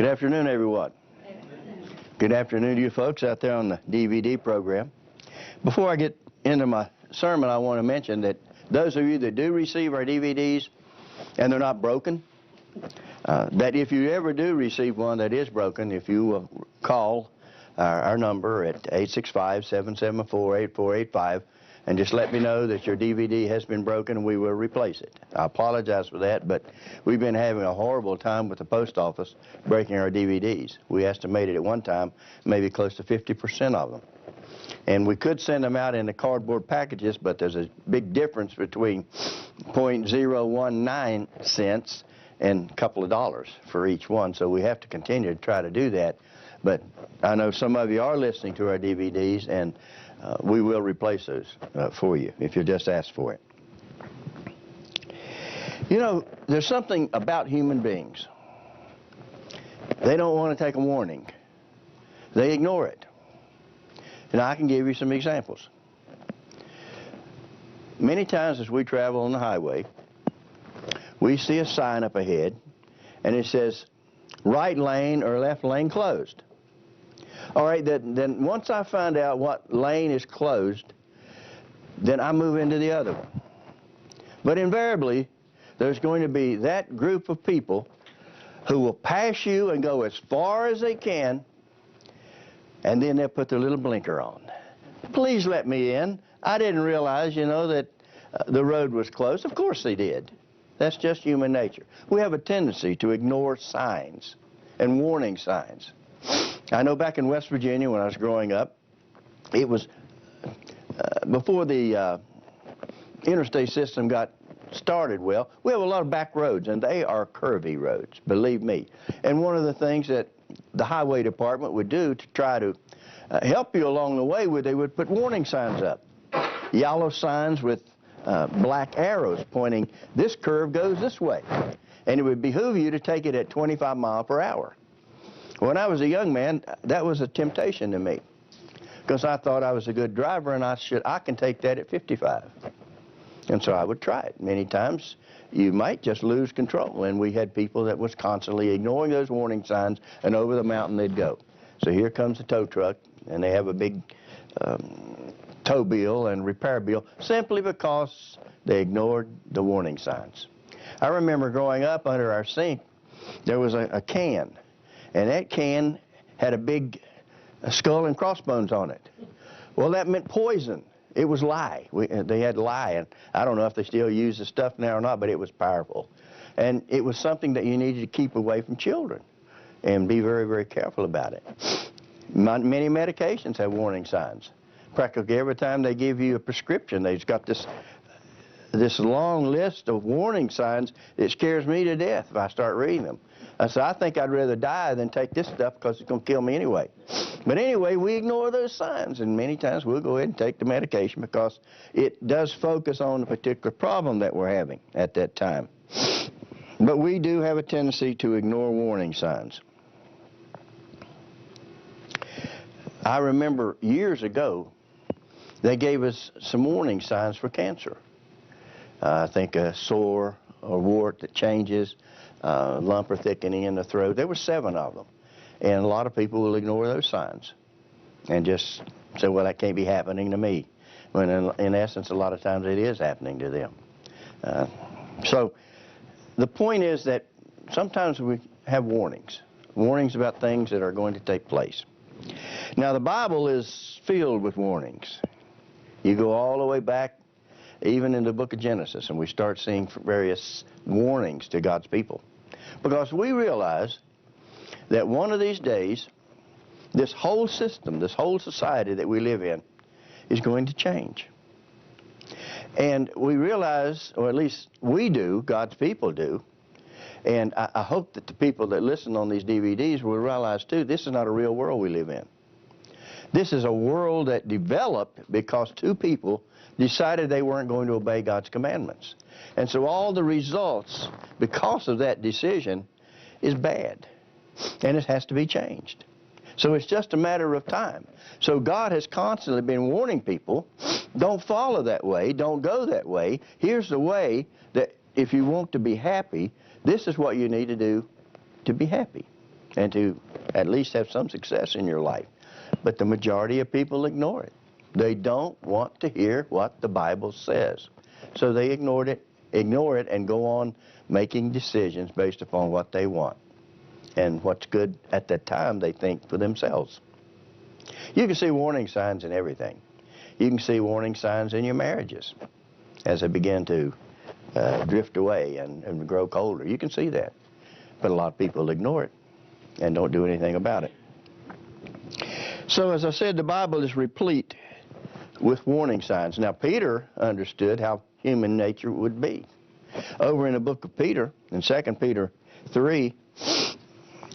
Good afternoon, everyone. Good afternoon to you folks out there on the DVD program. Before I get into my sermon, I want to mention that those of you that do receive our DVDs and they're not broken, that if you ever do receive one that is broken, if you will call our number at 865-774-8485 and just let me know that your DVD has been broken and we will replace it. I apologize for that, but we've been having a horrible time with the post office breaking our DVDs. We estimated at one time maybe close to 50% of them. And we could send them out in the cardboard packages, but there's a big difference between 0.019 cents and a couple of dollars for each one, so we have to continue to try to do that. But I know some of you are listening to our DVDs, and we will replace those for you if you just ask for it. You know, there's something about human beings. They don't want to take a warning. They ignore it. And I can give you some examples. Many times as we travel on the highway, we see a sign up ahead, and it says, right lane or left lane closed. All right, then once I find out what lane is closed, then I move into the other one. But invariably, there's going to be that group of people who will pass you and go as far as they can, and then they'll put their little blinker on. Please let me in. I didn't realize, you know, that the road was closed. Of course they did. That's just human nature. We have a tendency to ignore signs and warning signs. I know back in West Virginia when I was growing up, it was before the interstate system got started well. We have a lot of back roads, and they are curvy roads, believe me. And one of the things that the highway department would do to try to help you along the way, they would put warning signs up. Yellow signs with black arrows pointing, this curve goes this way. And it would behoove you to take it at 25 miles per hour. When I was a young man, that was a temptation to me, because I thought I was a good driver and I can take that at 55. And so I would try it. Many times you might just lose control, and we had people that was constantly ignoring those warning signs, and over the mountain they'd go. So here comes the tow truck, and they have a big tow bill and repair bill simply because they ignored the warning signs. I remember growing up under our sink, there was a can. And that can had a big skull and crossbones on it. Well, that meant poison. It was lye. They had lye, and I don't know if they still use the stuff now or not, but it was powerful. And it was something that you needed to keep away from children and be very, very careful about it. Many medications have warning signs. Practically every time they give you a prescription, they've got this long list of warning signs. It scares me to death if I start reading them. So I think I'd rather die than take this stuff because it's going to kill me anyway. But anyway, we ignore those signs, and many times we'll go ahead and take the medication because it does focus on the particular problem that we're having at that time. But we do have a tendency to ignore warning signs. I remember years ago, they gave us some warning signs for cancer. I think a sore or wart that changes, lump or thickening in the throat. There were 7 of them. And a lot of people will ignore those signs and just say, well, that can't be happening to me. When in essence, a lot of times it is happening to them. So the point is that sometimes we have warnings about things that are going to take place. Now, the Bible is filled with warnings. You go all the way back, even in the book of Genesis, and we start seeing various warnings to God's people. Because we realize that one of these days, this whole system, this whole society that we live in is going to change. And we realize, or at least we do, God's people do, and I hope that the people that listen on these DVDs will realize too, this is not a real world we live in. This is a world that developed because 2 people decided they weren't going to obey God's commandments. And so all the results, because of that decision, is bad. And it has to be changed. So it's just a matter of time. So God has constantly been warning people, don't follow that way, don't go that way. Here's the way that if you want to be happy, this is what you need to do to be happy. and to at least have some success in your life. But the majority of people ignore it. They don't want to hear what the Bible says. So they ignore it, and go on making decisions based upon what they want and what's good at that time they think for themselves. You can see warning signs in everything. You can see warning signs in your marriages as they begin to drift away and grow colder. You can see that. But a lot of people ignore it and don't do anything about it. So as I said, the Bible is replete with warning signs. Now, Peter understood how human nature would be. Over in the book of Peter, in 2 Peter 3,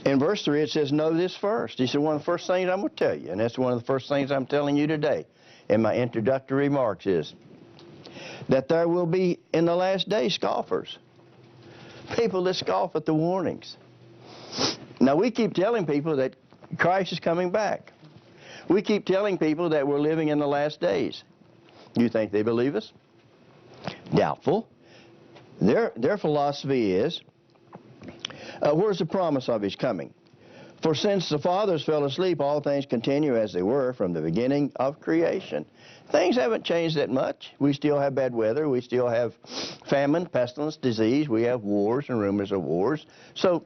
in verse 3, it says, know this first. He said, one of the first things I'm going to tell you, and that's one of the first things I'm telling you today in my introductory remarks, is that there will be in the last day scoffers. People that scoff at the warnings. Now, we keep telling people that Christ is coming back. We keep telling people that we're living in the last days. You think they believe us? Doubtful. Their philosophy is, where's the promise of His coming? For since the fathers fell asleep, all things continue as they were from the beginning of creation. Things haven't changed that much. We still have bad weather. We still have famine, pestilence, disease. We have wars and rumors of wars. So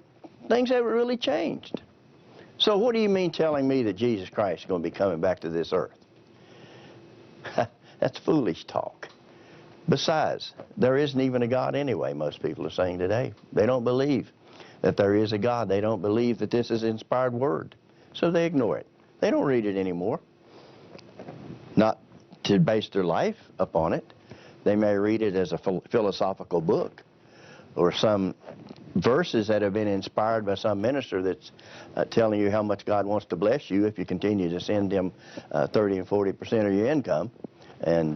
things haven't really changed. So what do you mean telling me that Jesus Christ is going to be coming back to this earth? That's foolish talk. Besides, there isn't even a God anyway, most people are saying today. They don't believe that there is a God. They don't believe that this is inspired word. So they ignore it. They don't read it anymore. Not to base their life upon it. They may read it as a philosophical book or some verses that have been inspired by some minister that's telling you how much God wants to bless you if you continue to send Him 30 and 40% of your income. And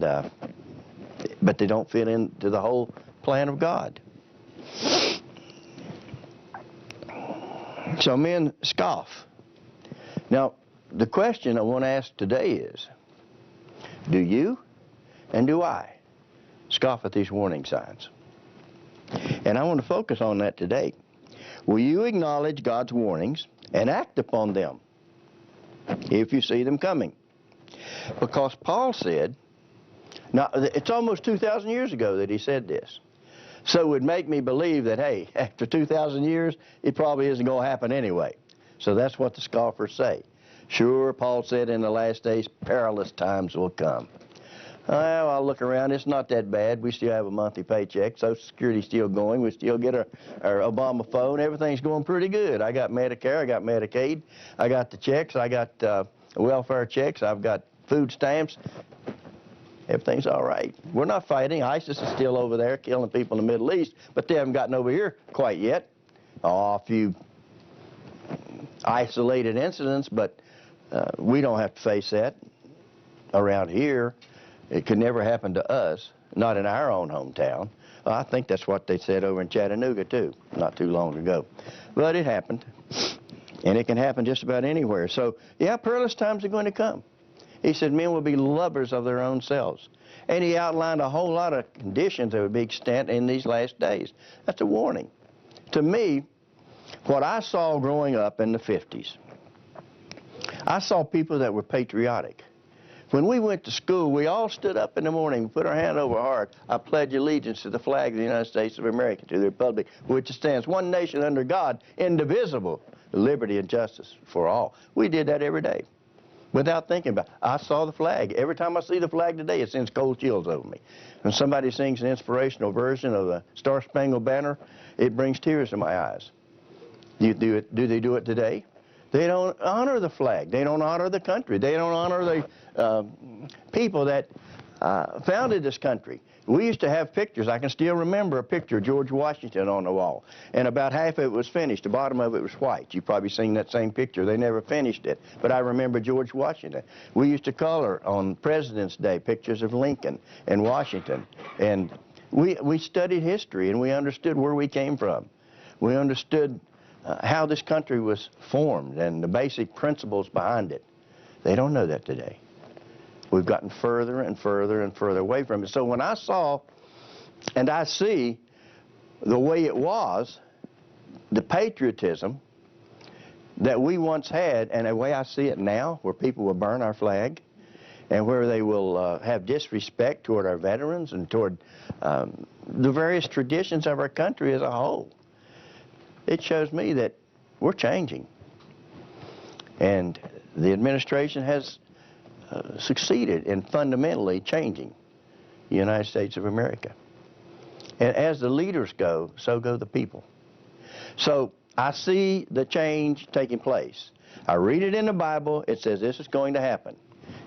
but they don't fit into the whole plan of God. So men scoff. Now, the question I want to ask today is, do you and do I scoff at these warning signs? And I want to focus on that today. Will you acknowledge God's warnings and act upon them if you see them coming? Because Paul said, now it's almost 2,000 years ago that he said this. So it would make me believe that, hey, after 2,000 years, it probably isn't going to happen anyway. So that's what the scoffers say. Sure, Paul said in the last days, perilous times will come. Well, I'll look around. It's not that bad. We still have a monthly paycheck. Social Security's still going. We still get our Obama phone. Everything's going pretty good. I got Medicare. I got Medicaid. I got the checks. I got welfare checks. I've got food stamps. Everything's all right. We're not fighting. ISIS is still over there killing people in the Middle East, but they haven't gotten over here quite yet. A few isolated incidents, but we don't have to face that around here. It could never happen to us, not in our own hometown. I think that's what they said over in Chattanooga, too, not too long ago. But it happened, and it can happen just about anywhere. So, yeah, perilous times are going to come. He said men will be lovers of their own selves. And he outlined a whole lot of conditions that would be extant in these last days. That's a warning. To me, what I saw growing up in the 50s, I saw people that were patriotic. When we went to school, we all stood up in the morning, put our hand over our heart. I pledge allegiance to the flag of the United States of America, to the republic which stands one nation under God, indivisible, liberty and justice for all. We did that every day without thinking about it. I saw the flag. Every time I see the flag today, it sends cold chills over me. When somebody sings an inspirational version of the Star Spangled Banner, it brings tears to my eyes. Do they do it today? They don't honor the flag. They don't honor the country. They don't honor the people that founded this country. We used to have pictures. I can still remember a picture of George Washington on the wall, and about half of it was finished. The bottom of it was white. You've probably seen that same picture. They never finished it, but I remember George Washington. We used to color on President's Day pictures of Lincoln and Washington, and we studied history, and we understood where we came from. We understood how this country was formed and the basic principles behind it. They don't know that today. We've gotten further and further and further away from it. So when I saw and I see the way it was, the patriotism, that we once had, and the way I see it now, where people will burn our flag, and where they will have disrespect toward our veterans and toward the various traditions of our country as a whole. It shows me that we're changing. And the administration has succeeded in fundamentally changing the United States of America. And as the leaders go, so go the people. So I see the change taking place. I read it in the Bible. It says this is going to happen.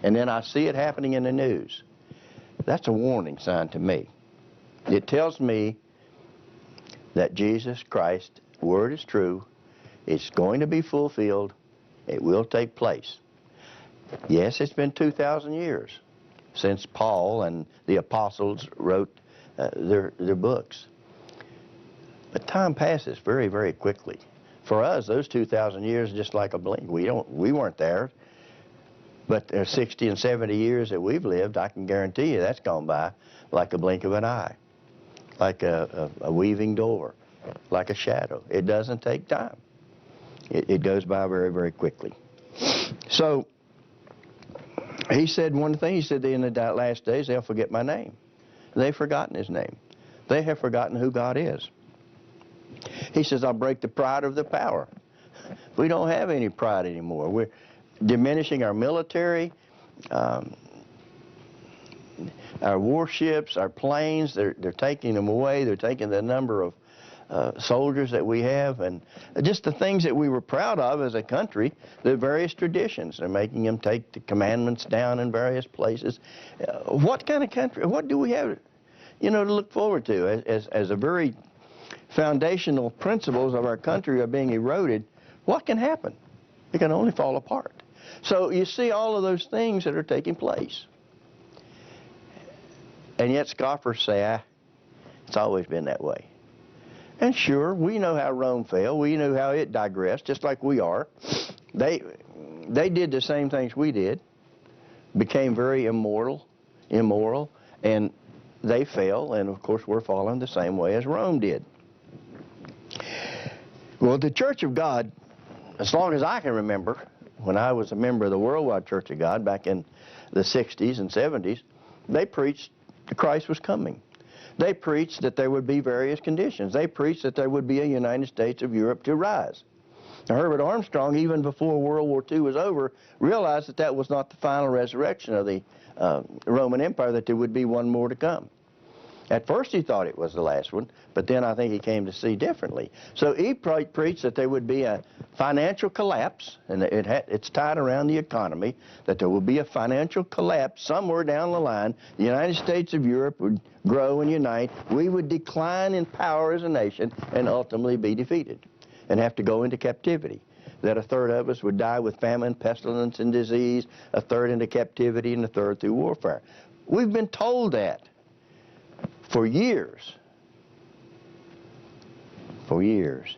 And then I see it happening in the news. That's a warning sign to me. It tells me that Jesus Christ's word is true. It's going to be fulfilled. It will take place. Yes, it's been 2,000 years since Paul and the apostles wrote their books. But time passes very, very quickly. For us, those 2,000 years are just like a blink. We weren't there. But there's 60 and 70 years that we've lived, I can guarantee you that's gone by like a blink of an eye, like a weaving door, like a shadow. It doesn't take time. It goes by very, very quickly. So he said one thing. He said in the last days they'll forget my name. They've forgotten his name. They have forgotten who God is. He says, I'll break the pride of the power. We don't have any pride anymore. We're diminishing our military, our warships, our planes. They're taking them away. They're taking the number of soldiers that we have, and just the things that we were proud of as a country, the various traditions. They're making them take the commandments down in various places. What kind of country, what do we have, to look forward to? As a very foundational principles of our country are being eroded, what can happen? It can only fall apart. So you see all of those things that are taking place. And yet scoffers say, it's always been that way. And sure, we know how Rome fell. We know how it digressed, just like we are. They did the same things we did, became very immoral, and they fell, and of course we're falling the same way as Rome did. Well, the Church of God, as long as I can remember, when I was a member of the Worldwide Church of God back in the 60s and 70s, they preached that Christ was coming. They preached that there would be various conditions. They preached that there would be a United States of Europe to rise. Now, Herbert Armstrong, even before World War II was over, realized that that was not the final resurrection of the Roman Empire, that there would be one more to come. At first he thought it was the last one, but then I think he came to see differently. So he preached that there would be a financial collapse, and it's tied around the economy, that there will be a financial collapse somewhere down the line. The United States of Europe would grow and unite. We would decline in power as a nation and ultimately be defeated and have to go into captivity. That a third of us would die with famine, pestilence, and disease, a third into captivity, and a third through warfare. We've been told that for years. For years.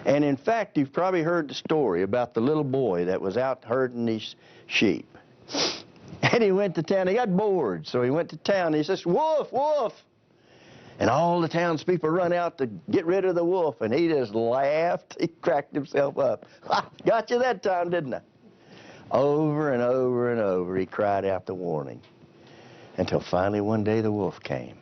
And in fact, you've probably heard the story about the little boy that was out herding these sheep. And he went to town. He got bored, so he went to town. And he says, "Wolf, wolf!" And all the townspeople run out to get rid of the wolf. And he just laughed. He cracked himself up. "Ha, got you that time, didn't I?" Over and over and over, he cried out the warning. Until finally one day the wolf came.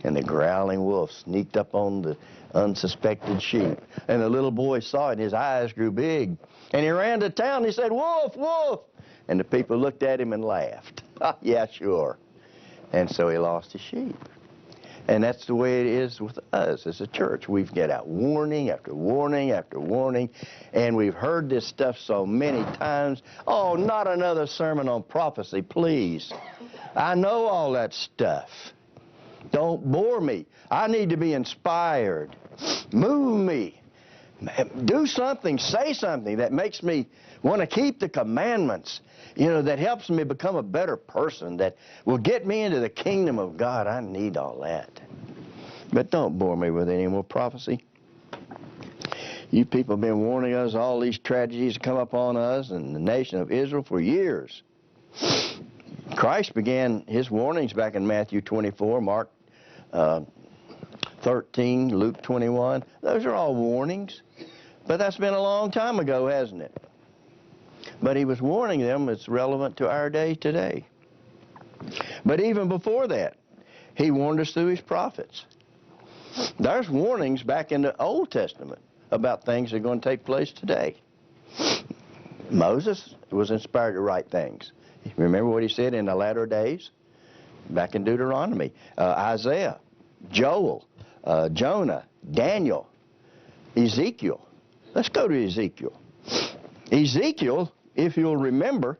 And the growling wolf sneaked up on the unsuspected sheep. And the little boy saw it, and his eyes grew big. And he ran to town, and he said, "Wolf, wolf!" And the people looked at him and laughed. "Yeah, sure." And so he lost his sheep. And that's the way it is with us as a church. We've get out warning after warning after warning, and we've heard this stuff so many times. Oh, not another sermon on prophecy, please. I know all that stuff. Don't bore me. I need to be inspired. Move me. Do something, say something that makes me want to keep the commandments, that helps me become a better person, that will get me into the kingdom of God. I need all that. But don't bore me with any more prophecy. You people have been warning us all these tragedies come upon us and the nation of Israel for years. Christ began his warnings back in Matthew 24, Mark 13, Luke 21. Those are all warnings. But that's been a long time ago, hasn't it? But he was warning them. It's relevant to our day today. But even before that, he warned us through his prophets. There's warnings back in the Old Testament about things that are going to take place today. Moses was inspired to write things. Remember what he said in the latter days? Back in Deuteronomy. Isaiah, Joel, Jonah, Daniel, Ezekiel. Let's go to Ezekiel. Ezekiel, if you'll remember,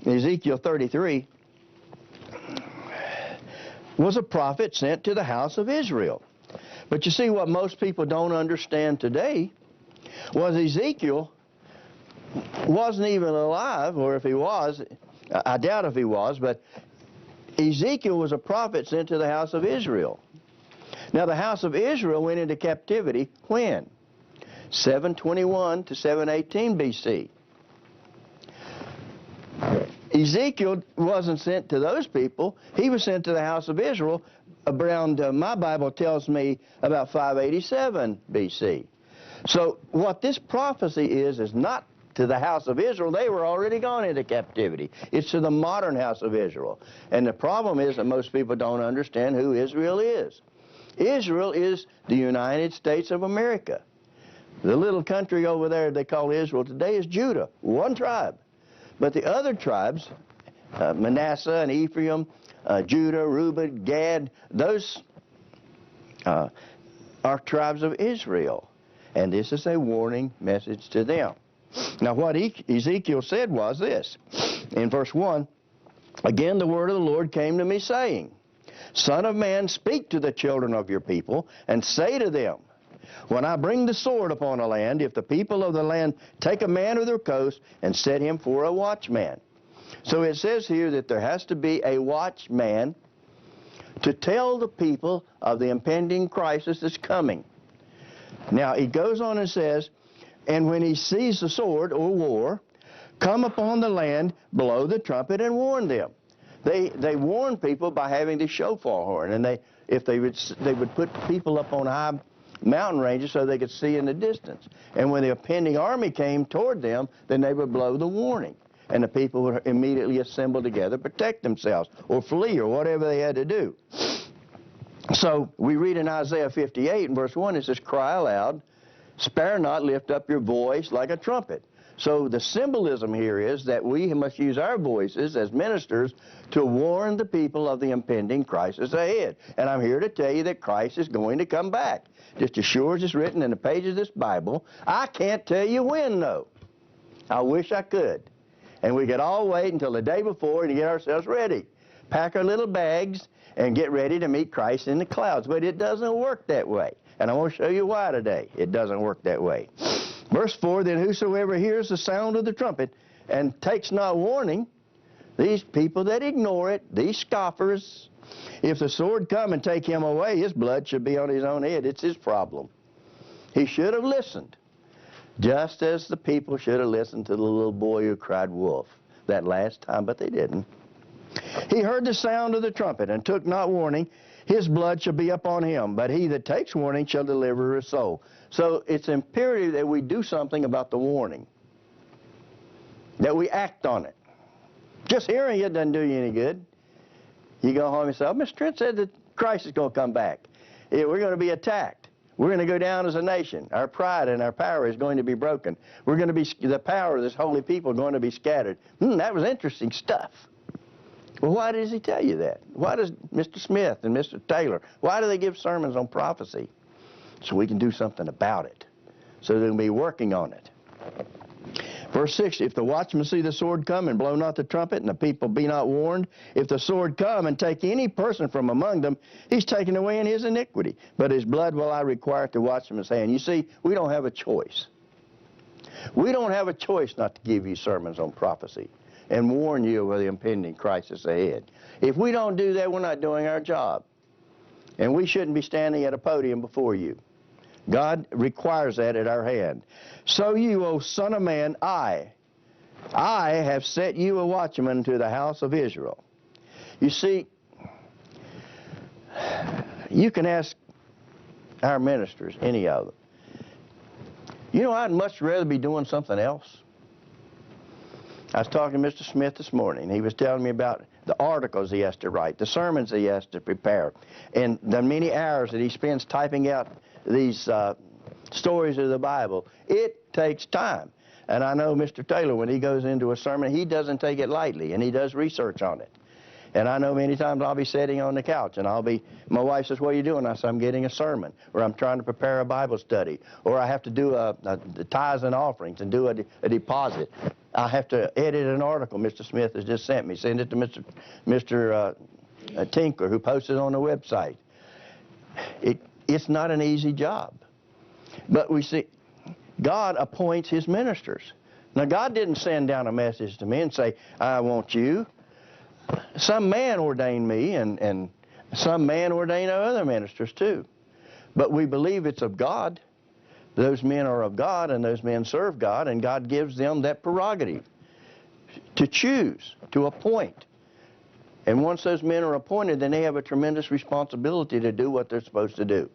Ezekiel 33, was a prophet sent to the house of Israel. But you see, what most people don't understand today was Ezekiel wasn't even alive, or if he was, I doubt if he was, but Ezekiel was a prophet sent to the house of Israel. Now, the house of Israel went into captivity when? 721 to 718 BC. Ezekiel wasn't sent to those people. He was sent to the house of Israel around, my Bible tells me, about 587 BC. So what this prophecy is not to the house of Israel. They were already gone into captivity. It's to the modern house of Israel. And the problem is that most people don't understand who Israel is. Israel is the United States of America. The little country over there they call Israel today is Judah, one tribe. But the other tribes, Manasseh and Ephraim, Judah, Reuben, Gad, those are tribes of Israel. And this is a warning message to them. Now what Ezekiel said was this. In verse 1, again the word of the Lord came to me saying, Son of man, speak to the children of your people, and say to them, when I bring the sword upon a land, if the people of the land take a man of their coast and set him for a watchman. So it says here that there has to be a watchman to tell the people of the impending crisis that's coming. Now he goes on and says, and when he sees the sword or war come upon the land, blow the trumpet and warn them. They warn people by having the shofar horn, and they would put people up on high mountain ranges so they could see in the distance. And when the impending army came toward them, then they would blow the warning, and the people would immediately assemble together, protect themselves, or flee, or whatever they had to do. So we read in Isaiah 58 in verse 1, it says, cry aloud, spare not, lift up your voice like a trumpet. So the symbolism here is that we must use our voices as ministers to warn the people of the impending crisis ahead. And I'm here to tell you that Christ is going to come back. Just as sure as it's written in the pages of this Bible. I can't tell you when, though. I wish I could. And we could all wait until the day before to get ourselves ready. Pack our little bags and get ready to meet Christ in the clouds. But it doesn't work that way. And I want to show you why today. It doesn't work that way. Verse 4, then whosoever hears the sound of the trumpet and takes not warning, these people that ignore it, these scoffers, if the sword come and take him away, his blood should be on his own head. It's his problem. He should have listened, just as the people should have listened to the little boy who cried wolf that last time, but they didn't. He heard the sound of the trumpet and took not warning, his blood shall be upon him, but he that takes warning shall deliver his soul. So it's imperative that we do something about the warning, that we act on it. Just hearing it doesn't do you any good. You go home and say, oh, Mr. Trent said that Christ is going to come back. Yeah, we're going to be attacked. We're going to go down as a nation. Our pride and our power is going to be broken. We're going to be, the power of this holy people is going to be scattered. That was interesting stuff. Well, why does he tell you that? Why does Mr. Smith and Mr. Taylor, why do they give sermons on prophecy? So we can do something about it. So they'll be working on it. Verse 6, if the watchman see the sword come and blow not the trumpet, and the people be not warned, if the sword come and take any person from among them, he's taken away in his iniquity. But his blood will I require at the watchman's hand. You see, we don't have a choice. We don't have a choice not to give you sermons on prophecy and warn you of the impending crisis ahead. If we don't do that, we're not doing our job. And we shouldn't be standing at a podium before you. God requires that at our hand. So you, O son of man, I have set you a watchman to the house of Israel. You see, you can ask our ministers, any of them. You know, I'd much rather be doing something else. I was talking to Mr. Smith this morning. He was telling me about the articles he has to write, the sermons he has to prepare, and the many hours that he spends typing out these stories of the Bible. It takes time. And I know Mr. Taylor, when he goes into a sermon, he doesn't take it lightly, and he does research on it. And I know many times I'll be sitting on the couch, and my wife says, what are you doing? I say, I'm getting a sermon, or I'm trying to prepare a Bible study, or I have to do the tithes and offerings and do a deposit. I have to edit an article Mr. Smith has just sent me, send it to Mr. Tinkler, who posted on the website. It's not an easy job. But we see, God appoints his ministers. Now, God didn't send down a message to me and say, I want you. Some man ordained me, and some man ordained other ministers too. But we believe it's of God. Those men are of God, and those men serve God, and God gives them that prerogative to choose, to appoint. And once those men are appointed, then they have a tremendous responsibility to do what they're supposed to do.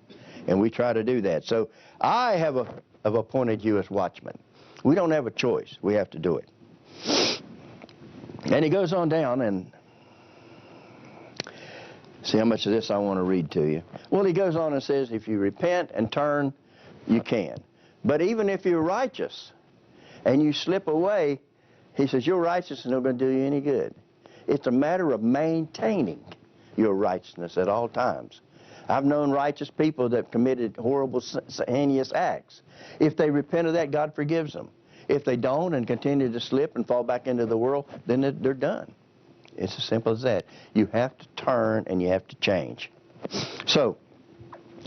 And we try to do that. So I have appointed you as watchmen. We don't have a choice. We have to do it. And he goes on down, and see how much of this I want to read to you. Well, he goes on and says, if you repent and turn, you can. But even if you're righteous and you slip away, he says, your righteousness is not going to do you any good. It's a matter of maintaining your righteousness at all times. I've known righteous people that committed horrible, heinous acts. If they repent of that, God forgives them. If they don't and continue to slip and fall back into the world, then they're done. It's as simple as that. You have to turn and you have to change. So,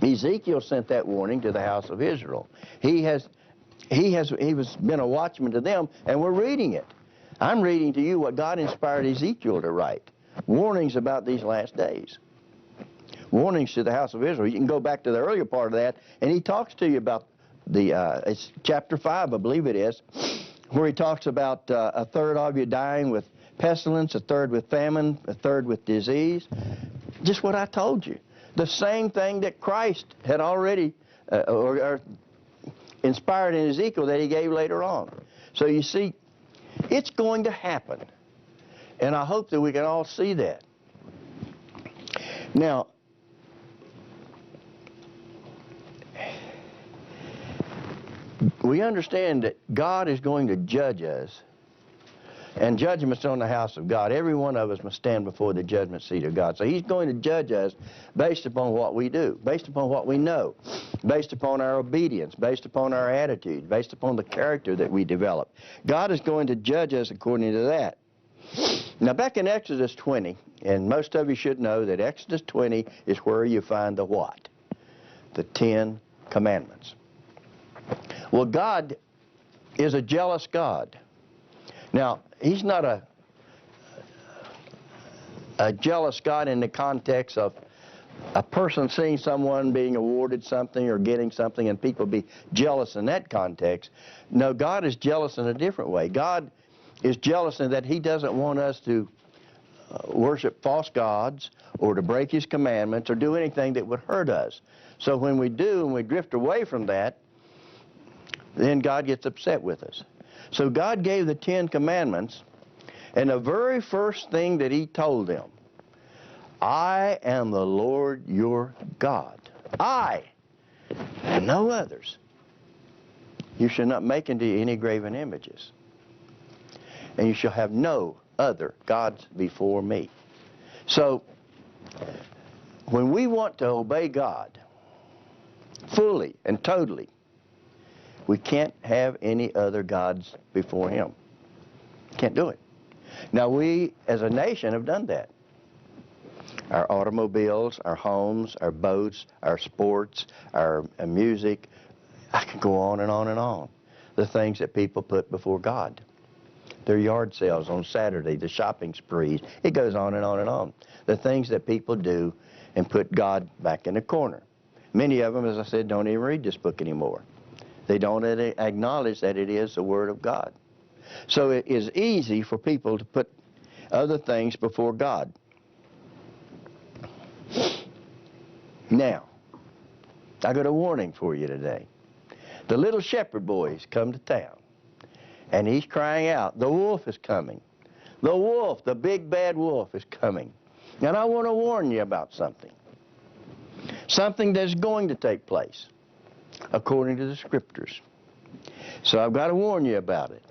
Ezekiel sent that warning to the house of Israel. He was been a watchman to them, and we're reading it. I'm reading to you what God inspired Ezekiel to write. Warnings about these last days. Warnings to the house of Israel. You can go back to the earlier part of that, and he talks to you about it's chapter 5, I believe it is, where he talks about a third of you dying with pestilence, a third with famine, a third with disease. Just what I told you. The same thing that Christ had already or inspired in Ezekiel that he gave later on. So you see, it's going to happen. And I hope that we can all see that. Now, we understand that God is going to judge us, and judgment's on the house of God. Every one of us must stand before the judgment seat of God. So he's going to judge us based upon what we do, based upon what we know, based upon our obedience, based upon our attitude, based upon the character that we develop. God is going to judge us according to that. Now, back in Exodus 20, and most of you should know that Exodus 20 is where you find the what? The 10 Commandments. Well, God is a jealous God. Now, he's not a jealous God in the context of a person seeing someone being awarded something or getting something and people be jealous in that context. No, God is jealous in a different way. God is jealous in that he doesn't want us to worship false gods or to break his commandments or do anything that would hurt us. So when we do and we drift away from that, then God gets upset with us. So God gave the 10 Commandments, and the very first thing that he told them, I am the Lord your God. I, and no others. You shall not make unto you any graven images. And you shall have no other gods before me. So, when we want to obey God fully and totally, we can't have any other gods before him. Can't do it. Now, we as a nation have done that. Our automobiles, our homes, our boats, our sports, our music, I can go on and on and on. The things that people put before God. Their yard sales on Saturday, the shopping sprees, it goes on and on and on. The things that people do and put God back in the corner. Many of them, as I said, don't even read this book anymore. They don't acknowledge that it is the Word of God. So it is easy for people to put other things before God. Now, I got a warning for you today. the little shepherd boy's come to town. And he's crying out, the wolf is coming. The wolf, the big bad wolf is coming. And I want to warn you about something. Something that's going to take place, according to the Scriptures. So I've got to warn you about it.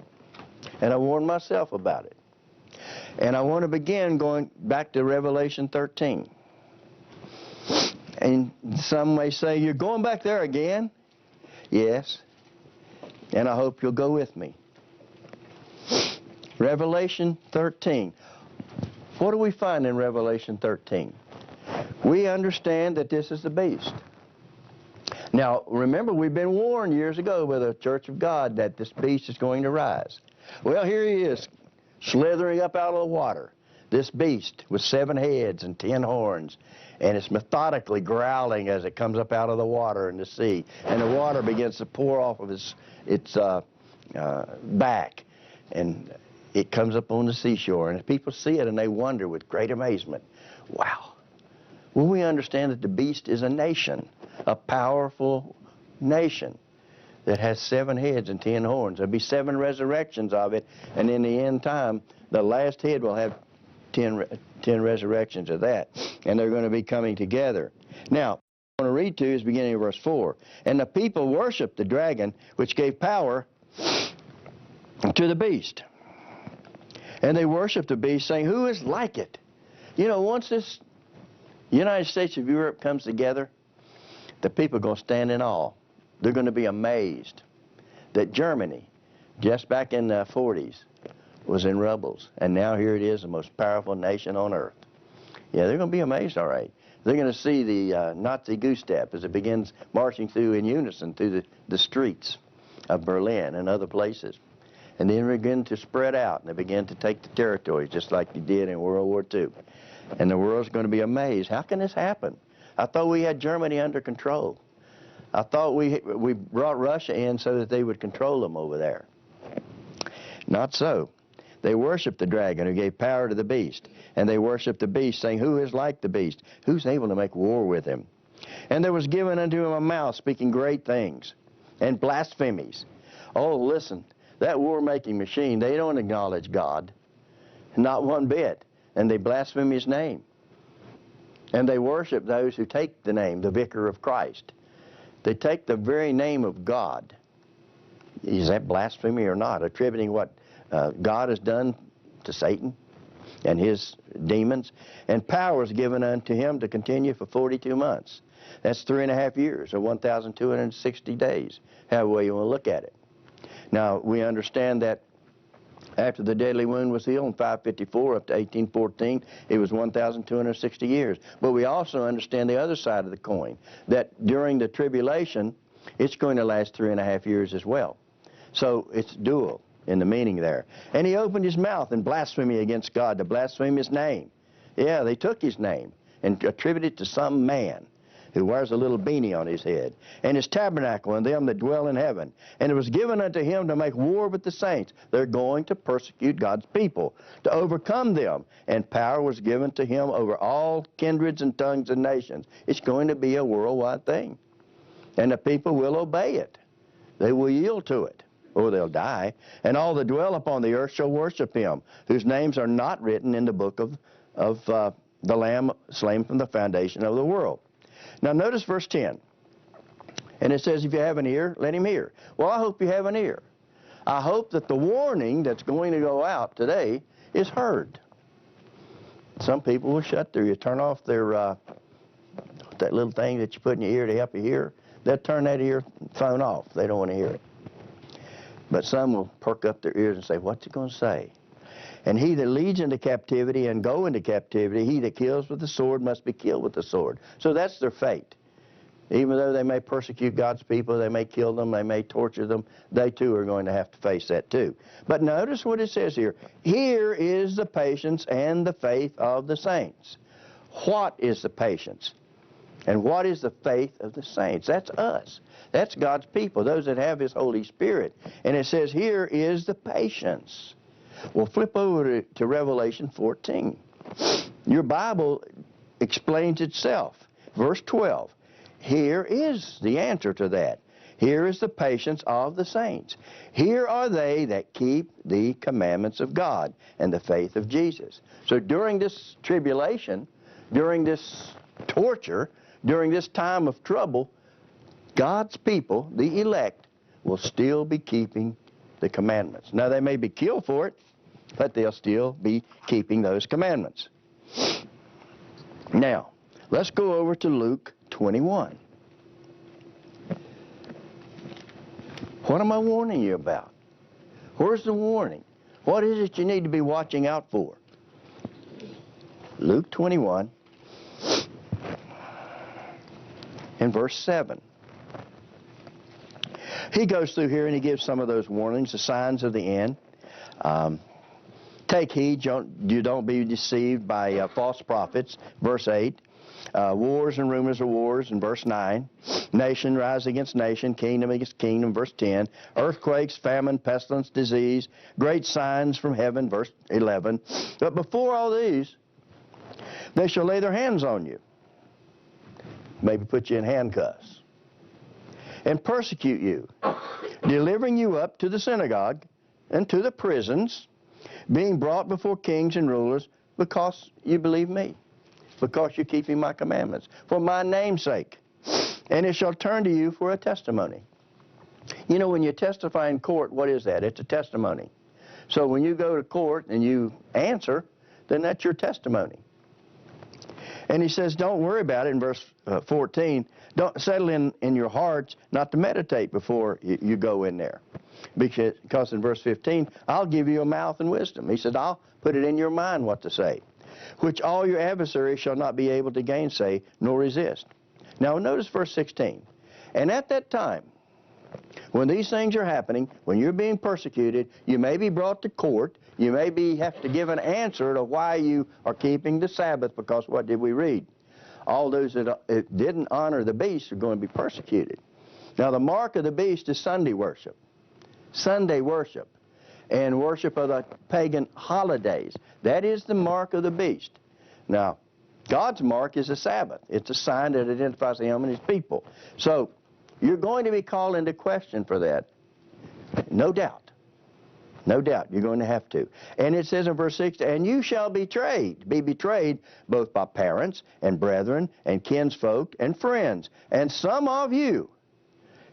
And I warn myself about it. And I want to begin going back to Revelation 13. And some may say, you're going back there again? Yes. And I hope you'll go with me. Revelation 13. What do we find in Revelation 13? We understand that this is the beast. Now, remember, we've been warned years ago by the Church of God that this beast is going to rise. Well, here he is, slithering up out of the water. This beast with 7 heads and 10 horns. And it's methodically growling as it comes up out of the water in the sea. And the water begins to pour off of its back. And it comes up on the seashore, and people see it and they wonder with great amazement, wow. Well, we understand that the beast is a nation, a powerful nation that has 7 heads and 10 horns. There'll be 7 resurrections of it, and in the end time, the last head will have 10 resurrections of that, and they're going to be coming together. Now, what I want to read to you is beginning of verse 4. And the people worshiped the dragon, which gave power to the beast. And they worshiped the beast, saying, who is like it? You know, once this United States of Europe comes together, the people are going to stand in awe. They're going to be amazed that Germany, just back in the 40s, was in rubbles. And now here it is, the most powerful nation on earth. Yeah, they're going to be amazed, all right. They're going to see the Nazi goose step as it begins marching through in unison through the streets of Berlin and other places. And then they begin to spread out, and they begin to take the territories, just like they did in World War II. And the world's going to be amazed. How can this happen? I thought we had Germany under control. I thought we brought Russia in so that they would control them over there. Not so. They worshiped the dragon who gave power to the beast. And they worshiped the beast, saying, who is like the beast? Who's able to make war with him? And there was given unto him a mouth speaking great things and blasphemies. Oh, listen. That war-making machine, they don't acknowledge God, not one bit, and they blaspheme his name. And they worship those who take the name, the vicar of Christ. They take the very name of God. Is that blasphemy or not? Attributing what God has done to Satan and his demons. And power is given unto him to continue for 42 months. That's 3.5 years, or 1,260 days, however way you want to look at it. Now, we understand that after the deadly wound was healed in 554 up to 1814, it was 1,260 years. But we also understand the other side of the coin, that during the tribulation, it's going to last 3.5 years as well. So it's dual in the meaning there. And he opened his mouth in blasphemy against God, to blaspheme his name. Yeah, they took his name and attributed it to some man who wears a little beanie on his head, and his tabernacle, and them that dwell in heaven. And it was given unto him to make war with the saints. They're going to persecute God's people, to overcome them. And power was given to him over all kindreds and tongues and nations. It's going to be a worldwide thing. And the people will obey it. They will yield to it, or they'll die. And all that dwell upon the earth shall worship him, whose names are not written in the book of the Lamb slain from the foundation of the world. Now notice verse 10. And it says, if you have an ear, let him hear. Well, I hope you have an ear. I hope that the warning that's going to go out today is heard. Some people will shut their ear, turn off their, that little thing that you put in your ear to help you hear. They'll turn that earphone off. They don't want to hear it. But some will perk up their ears and say, what's it going to say? And he that leads into captivity and go into captivity, he that kills with the sword must be killed with the sword. So that's their fate. Even though they may persecute God's people, they may kill them, they may torture them, they too are going to have to face that too. But notice what it says here. Here is the patience and the faith of the saints. What is the patience? And what is the faith of the saints? That's us. That's God's people, those that have his Holy Spirit. And it says here is the patience. Well, flip over to Revelation 14. Your Bible explains itself. Verse 12. Here is the answer to that. Here is the patience of the saints. Here are they that keep the commandments of God and the faith of Jesus. So during this tribulation, during this torture, during this time of trouble, God's people, the elect, will still be keeping the commandments. Now, they may be killed for it, but they'll still be keeping those commandments. Now, let's go over to Luke 21. What am I warning you about? Where's the warning? What is it you need to be watching out for? Luke 21 and verse 7. He goes through here and he gives some of those warnings, the signs of the end. Take heed, you don't be deceived by false prophets, verse 8. Wars and rumors of wars, in verse 9. Nation rise against nation, kingdom against kingdom, verse 10. Earthquakes, famine, pestilence, disease, great signs from heaven, verse 11. But before all these, they shall lay their hands on you, maybe put you in handcuffs, and persecute you, delivering you up to the synagogue and to the prisons, being brought before kings and rulers, because you believe me, because you're keeping my commandments, for my name's sake. And it shall turn to you for a testimony. You know, when you testify in court, what is that? It's a testimony. So when you go to court and you answer, then that's your testimony. And he says, don't worry about it in verse 14. Don't settle in your hearts not to meditate before you go in there. Because in verse 15, I'll give you a mouth and wisdom. He said, I'll put it in your mind what to say, which all your adversaries shall not be able to gainsay nor resist. Now notice verse 16. And at that time, when these things are happening, when you're being persecuted, you may be brought to court. You may have to give an answer to why you are keeping the Sabbath, because what did we read? All those that didn't honor the beast are going to be persecuted. Now the mark of the beast is Sunday worship. Sunday worship and worship of the pagan holidays. That is the mark of the beast. Now, God's mark is the Sabbath. It's a sign that identifies him and his people. So, you're going to be called into question for that. No doubt. No doubt. You're going to have to. And it says in verse 6, and you shall be betrayed both by parents and brethren and kinsfolk and friends. And some of you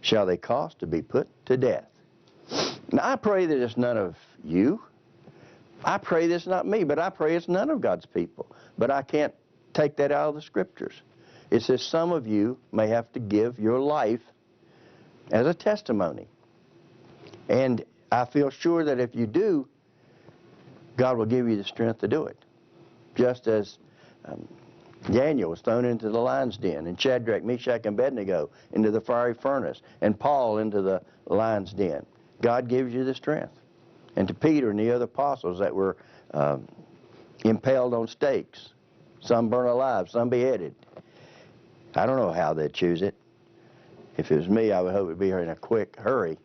shall they cause to be put to death. Now, I pray that it's none of you. I pray that it's not me, but I pray it's none of God's people. But I can't take that out of the Scriptures. It says some of you may have to give your life as a testimony. And I feel sure that if you do, God will give you the strength to do it. Just as Daniel was thrown into the lion's den, and Shadrach, Meshach, and Abednego into the fiery furnace, and Paul into the lion's den. God gives you the strength. And to Peter and the other apostles that were impaled on stakes, some burned alive, some beheaded. I don't know how they'd choose it. If it was me, I would hope it would be in a quick hurry.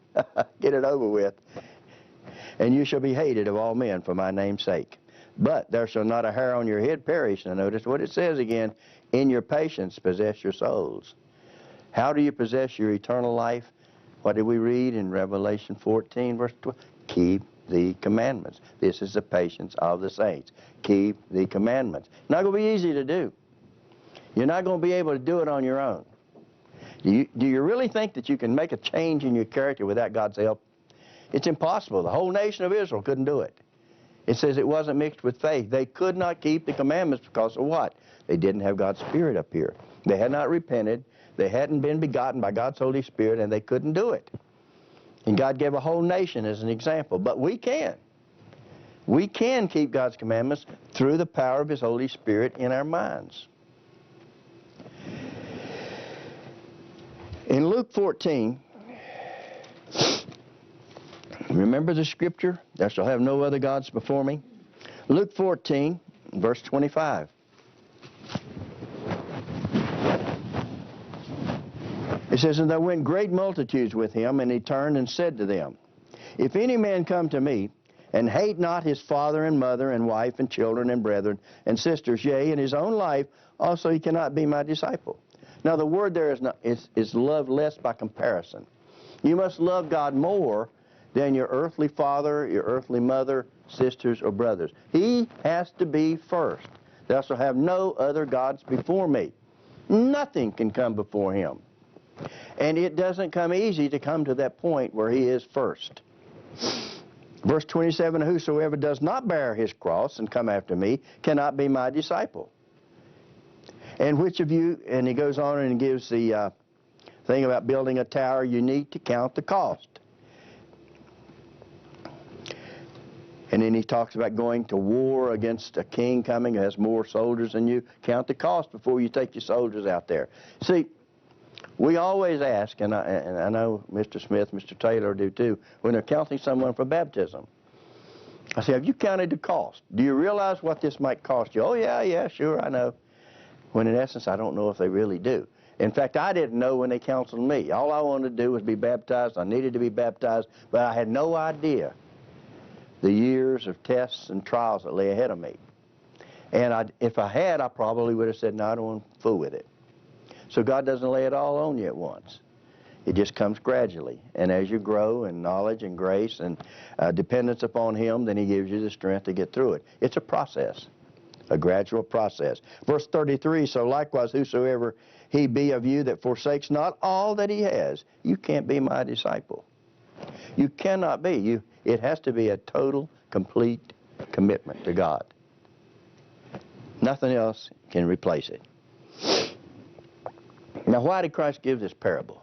Get it over with. And you shall be hated of all men for my name's sake. But there shall not a hair on your head perish. Now notice what it says again. In your patience possess your souls. How do you possess your eternal life? What did we read in Revelation 14, verse 12? Keep the commandments. This is the patience of the saints. Keep the commandments. Not going to be easy to do. You're not going to be able to do it on your own. Do you really think that you can make a change in your character without God's help? It's impossible. The whole nation of Israel couldn't do it. It says it wasn't mixed with faith. They could not keep the commandments because of what? They didn't have God's Spirit up here. They had not repented. They hadn't been begotten by God's Holy Spirit, and they couldn't do it. And God gave a whole nation as an example. But we can. We can keep God's commandments through the power of His Holy Spirit in our minds. In Luke 14, remember the scripture? Thou shalt have no other gods before me. Luke 14, verse 25. It says, and there went great multitudes with him, and he turned and said to them, if any man come to me, and hate not his father and mother and wife and children and brethren and sisters, yea, and his own life, also he cannot be my disciple. Now the word there is love less by comparison. You must love God more than your earthly father, your earthly mother, sisters, or brothers. He has to be first. Thou shalt have no other gods before me. Nothing can come before him. And it doesn't come easy to come to that point where he is first. Verse 27, whosoever does not bear his cross and come after me cannot be my disciple. And which of you, and he goes on and gives the thing about building a tower, you need to count the cost. And then he talks about going to war against a king coming who has more soldiers than you. Count the cost before you take your soldiers out there. See, we always ask, and I know Mr. Smith, Mr. Taylor do too, when they're counting someone for baptism. I say, have you counted the cost? Do you realize what this might cost you? Oh, yeah, sure, I know. When in essence, I don't know if they really do. In fact, I didn't know when they counseled me. All I wanted to do was be baptized. I needed to be baptized, but I had no idea the years of tests and trials that lay ahead of me. And if I had, I probably would have said, no, I don't want to fool with it. So God doesn't lay it all on you at once. It just comes gradually. And as you grow in knowledge and grace and dependence upon him, then he gives you the strength to get through it. It's a process, a gradual process. Verse 33, so likewise whosoever he be of you that forsakes not all that he has, you can't be my disciple. You cannot be. It has to be a total, complete commitment to God. Nothing else can replace it. Now, why did Christ give this parable?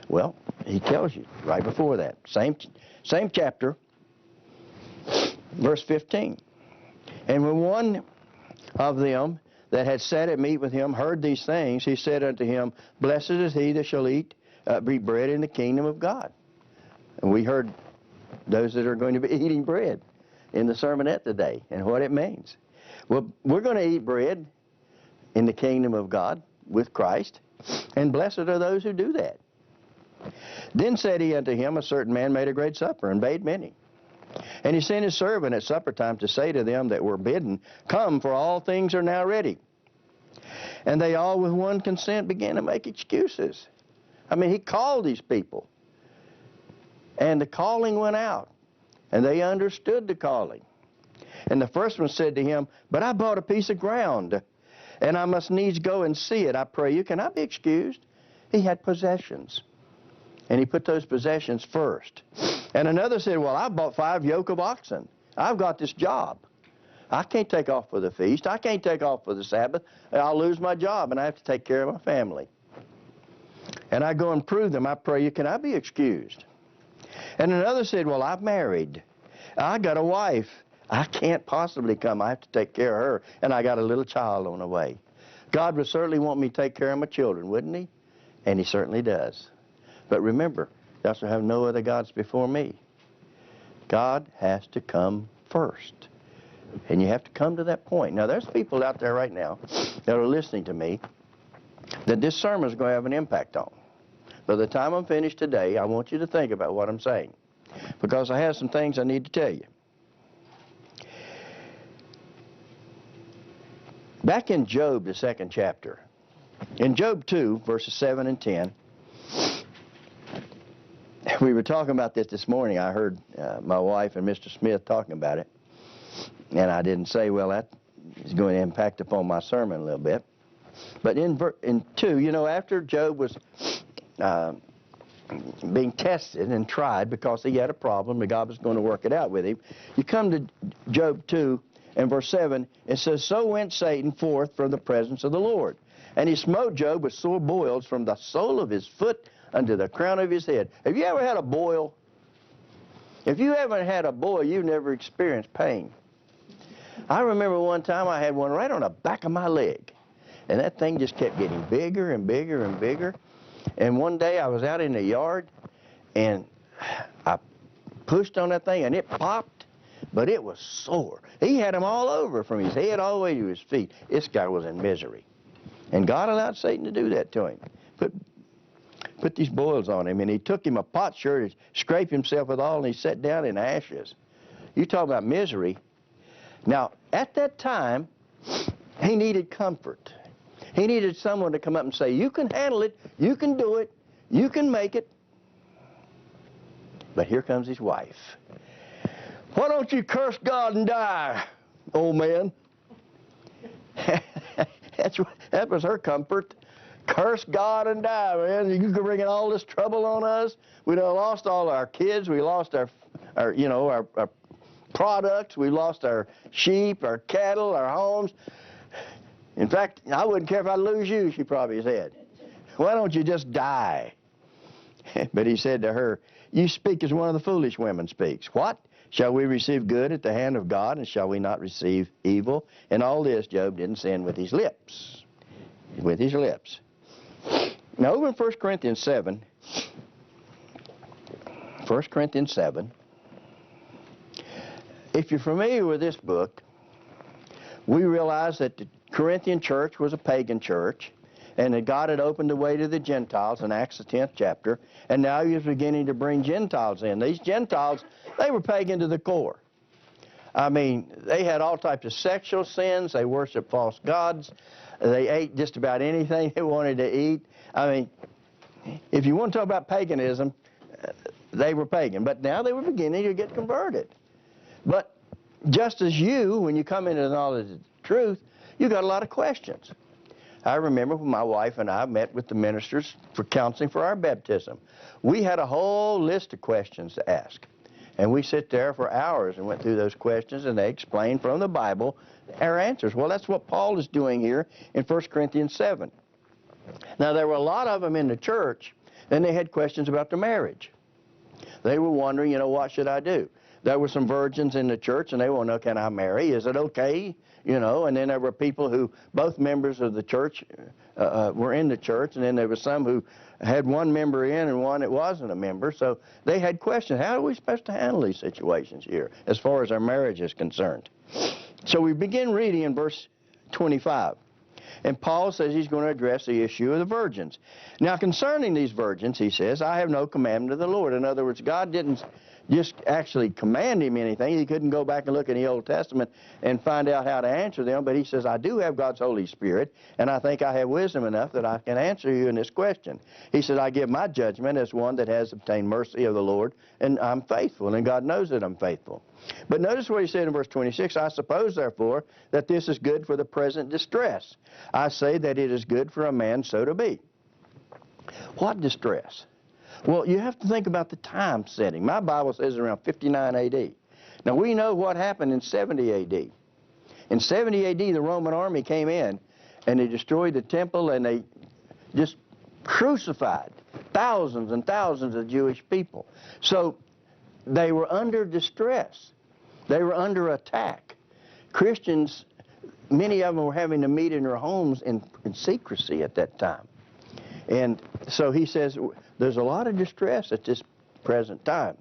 Well, he tells you right before that. Same chapter, verse 15. And when one of them that had sat at meat with him heard these things, he said unto him, blessed is he that shall eat bread in the kingdom of God. And we heard those that are going to be eating bread in the sermonette today and what it means. Well, we're going to eat bread in the kingdom of God with Christ, and blessed are those who do that. Then said he unto him, a certain man made a great supper and bade many. And he sent his servant at supper time to say to them that were bidden, come, for all things are now ready. And they all with one consent began to make excuses. I mean, he called these people. And the calling went out. And they understood the calling. And the first one said to him, but I bought a piece of ground, and I must needs go and see it. I pray you, can I be excused? He had possessions. And he put those possessions first. And another said, well, I bought 5 yoke of oxen. I've got this job. I can't take off for the feast. I can't take off for the Sabbath. I'll lose my job, and I have to take care of my family. And I go and prove them. I pray you, can I be excused? And another said, well, I've married. I got a wife. I can't possibly come. I have to take care of her. And I got a little child on the way. God would certainly want me to take care of my children, wouldn't he? And he certainly does. But remember, thou shalt have no other gods before me. God has to come first. And you have to come to that point. Now, there's people out there right now that are listening to me that this sermon is going to have an impact on. By the time I'm finished today, I want you to think about what I'm saying, because I have some things I need to tell you. Back in Job, the 2nd chapter, in Job 2, verses 7 and 10, we were talking about this morning. I heard my wife and Mr. Smith talking about it, and I didn't say, well, that is going to impact upon my sermon a little bit. But in 2, you know, after Job was being tested and tried because he had a problem and God was going to work it out with him, you come to Job 2 and verse 7, it says, so went Satan forth from the presence of the Lord, and he smote Job with sore boils from the sole of his foot unto the crown of his head. Have you ever had a boil? If you haven't had a boil, you've never experienced pain. I remember one time I had one right on the back of my leg, and that thing just kept getting bigger and bigger and bigger. And one day I was out in the yard, and I pushed on that thing, and it popped, but it was sore. He had them all over from his head all the way to his feet. This guy was in misery. And God allowed Satan to do that to him. Put these boils on him, and he took him a potsherd, scraped himself with all, and he sat down in ashes. You talk about misery. Now, at that time, he needed comfort. He needed someone to come up and say, you can handle it, you can do it, you can make it. But here comes his wife. Why don't you curse God and die, old man? That was her comfort. Curse God and die, man. You can bring all this trouble on us. We done lost all our kids. We lost our products. We lost our sheep, our cattle, our homes. In fact, I wouldn't care if I lose you, she probably said. Why don't you just die? But he said to her, you speak as one of the foolish women speaks. What? Shall we receive good at the hand of God, and shall we not receive evil? And all this Job didn't sin with his lips. With his lips. Now over in 1 Corinthians 7, 1 Corinthians 7, if you're familiar with this book, we realize that the Corinthian church was a pagan church, and that God had opened the way to the Gentiles in Acts the 10th chapter, and now he was beginning to bring Gentiles in. These Gentiles, they were pagan to the core. I mean, they had all types of sexual sins. They worshiped false gods. They ate just about anything they wanted to eat. I mean, if you want to talk about paganism, they were pagan. But now they were beginning to get converted. But just as you, when you come into the knowledge of the truth, you got a lot of questions. I remember when my wife and I met with the ministers for counseling for our baptism. We had a whole list of questions to ask. And we sit there for hours and went through those questions, and they explained from the Bible our answers. Well, that's what Paul is doing here in 1 Corinthians 7. Now, there were a lot of them in the church, and they had questions about their marriage. They were wondering, what should I do? There were some virgins in the church, and they want to know, can I marry? Is it okay? And then there were people who, both members of the church were in the church, and then there were some who had one member in and one that wasn't a member. So they had questions. How are we supposed to handle these situations here as far as our marriage is concerned? So we begin reading in verse 25. And Paul says he's going to address the issue of the virgins. Now, concerning these virgins, he says, I have no commandment of the Lord. In other words, God didn't just actually command him anything. He couldn't go back and look in the Old Testament and find out how to answer them. But he says, I do have God's Holy Spirit, and I think I have wisdom enough that I can answer you in this question. He says, I give my judgment as one that has obtained mercy of the Lord, and I'm faithful, and God knows that I'm faithful. But notice what he said in verse 26, I suppose, therefore, that this is good for the present distress. I say that it is good for a man so to be. What distress? Well, you have to think about the time setting. My Bible says around 59 A.D. Now, we know what happened in 70 A.D. In 70 A.D., the Roman army came in, and they destroyed the temple, and they just crucified thousands and thousands of Jewish people. So they were under distress. They were under attack. Christians, many of them were having to meet in their homes in secrecy at that time. And so he says there's a lot of distress at this present time.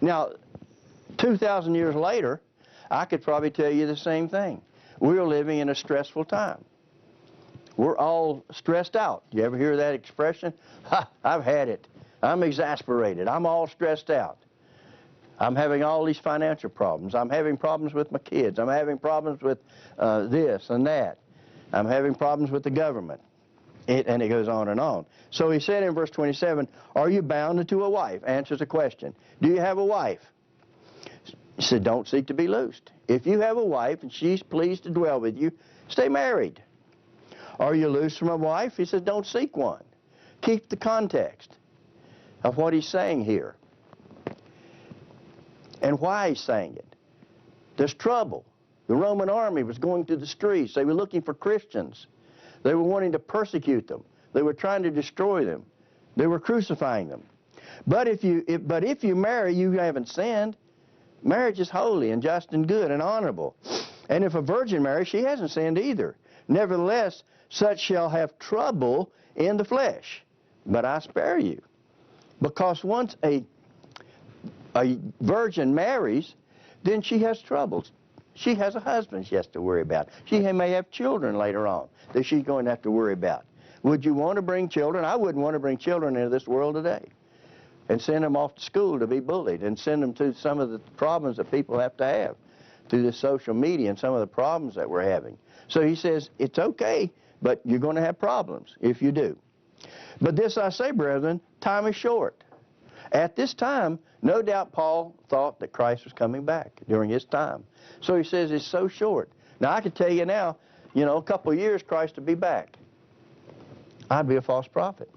Now, 2,000 years later, I could probably tell you the same thing. We're living in a stressful time. We're all stressed out. You ever hear that expression? Ha, I've had it. I'm exasperated. I'm all stressed out. I'm having all these financial problems. I'm having problems with my kids. I'm having problems with this and that. I'm having problems with the government. And it goes on and on. So he said in verse 27, are you bound to a wife? Answers the question. Do you have a wife? He said, don't seek to be loosed. If you have a wife and she's pleased to dwell with you, stay married. Are you loose from a wife? He says, don't seek one. Keep the context of what he's saying here and why he's saying it. There's trouble. The Roman army was going through the streets. They were looking for Christians. They were wanting to persecute them. They were trying to destroy them. They were crucifying them. But if you marry, you haven't sinned. Marriage is holy and just and good and honorable. And if a virgin marries, she hasn't sinned either. Nevertheless, such shall have trouble in the flesh. But I spare you. Because once a virgin marries, then she has troubles. She has a husband she has to worry about. She may have children later on that she's going to have to worry about. Would you want to bring children? I wouldn't want to bring children into this world today and send them off to school to be bullied and send them to some of the problems that people have to have through the social media and some of the problems that we're having. So he says, it's okay, but you're going to have problems if you do. But this I say, brethren, time is short. At this time, no doubt Paul thought that Christ was coming back during his time. So he says it's so short. Now, I could tell you now, a couple of years, Christ will be back. I'd be a false prophet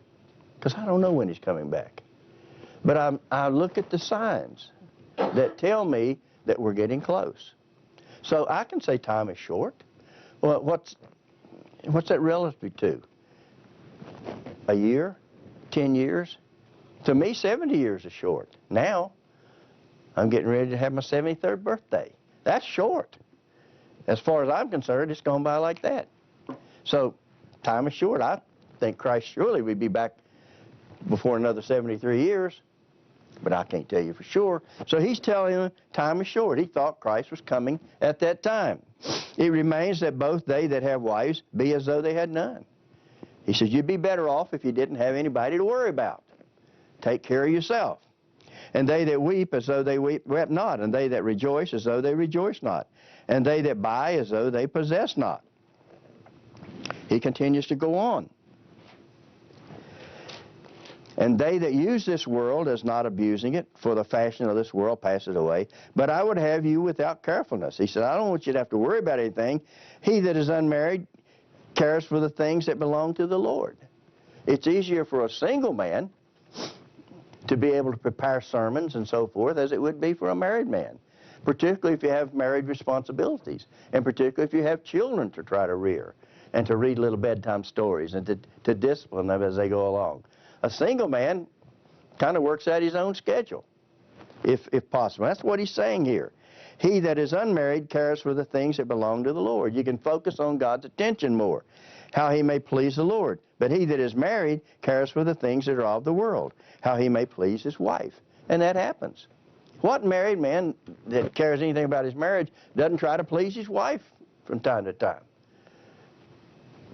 because I don't know when he's coming back. But I look at the signs that tell me that we're getting close. So I can say time is short. Well, what's that relative to? A year? 10 years? To me, 70 years is short. Now, I'm getting ready to have my 73rd birthday. That's short. As far as I'm concerned, it's gone by like that. So, time is short. I think Christ surely will be back before another 73 years, but I can't tell you for sure. So he's telling them time is short. He thought Christ was coming at that time. It remains that both they that have wives be as though they had none. He says, you'd be better off if you didn't have anybody to worry about. Take care of yourself. And they that weep as though they wept not, and they that rejoice as though they rejoice not, and they that buy as though they possess not. He continues to go on. And they that use this world as not abusing it, for the fashion of this world passes away. But I would have you without carefulness. He said, I don't want you to have to worry about anything. He that is unmarried cares for the things that belong to the Lord. It's easier for a single man to be able to prepare sermons and so forth as it would be for a married man, particularly if you have married responsibilities, and particularly if you have children to try to rear and to read little bedtime stories and to discipline them as they go along. A single man kind of works out his own schedule, if possible. That's what he's saying here. He that is unmarried cares for the things that belong to the Lord. You can focus on God's attention more, how he may please the Lord. But he that is married cares for the things that are of the world, how he may please his wife. And that happens. What married man that cares anything about his marriage doesn't try to please his wife from time to time?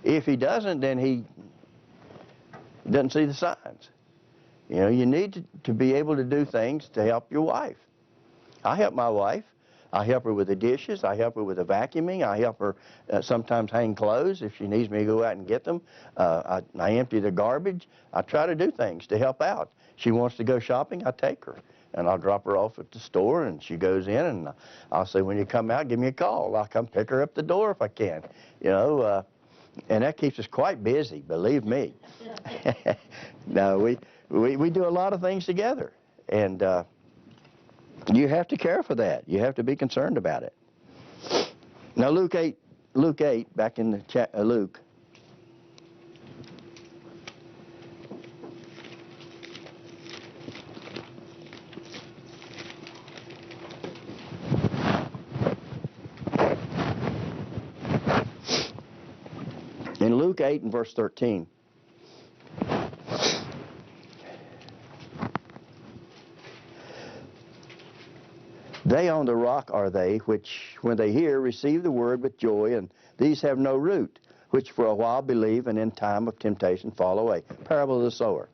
If he doesn't, then he doesn't see the signs. You need to be able to do things to help your wife. I help my wife. I help her with the dishes. I help her with the vacuuming. I help her sometimes hang clothes if she needs me to go out and get them. I empty the garbage. I try to do things to help out. She wants to go shopping, I take her. And I'll drop her off at the store, and she goes in, and I'll say, when you come out, give me a call. I'll come pick her up the door if I can. And that keeps us quite busy, believe me. No, we do a lot of things together. And you have to care for that. You have to be concerned about it. Now, Luke 8, back in the Luke. In Luke 8 and verse 13. They on the rock are they, which, when they hear, receive the word with joy, and these have no root, which for a while believe, and in time of temptation fall away. Parable of the sower.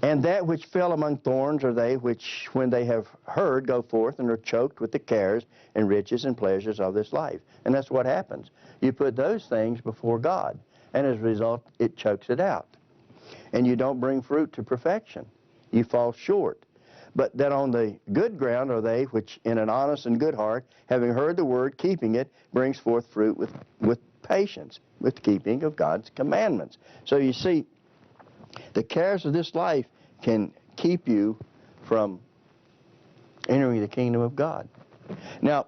And that which fell among thorns are they which, when they have heard, go forth and are choked with the cares and riches and pleasures of this life. And that's what happens. You put those things before God, and as a result, it chokes it out. And you don't bring fruit to perfection. You fall short. But that on the good ground are they which in an honest and good heart, having heard the word, keeping it, brings forth fruit with patience, with keeping of God's commandments. So you see, the cares of this life can keep you from entering the kingdom of God. Now,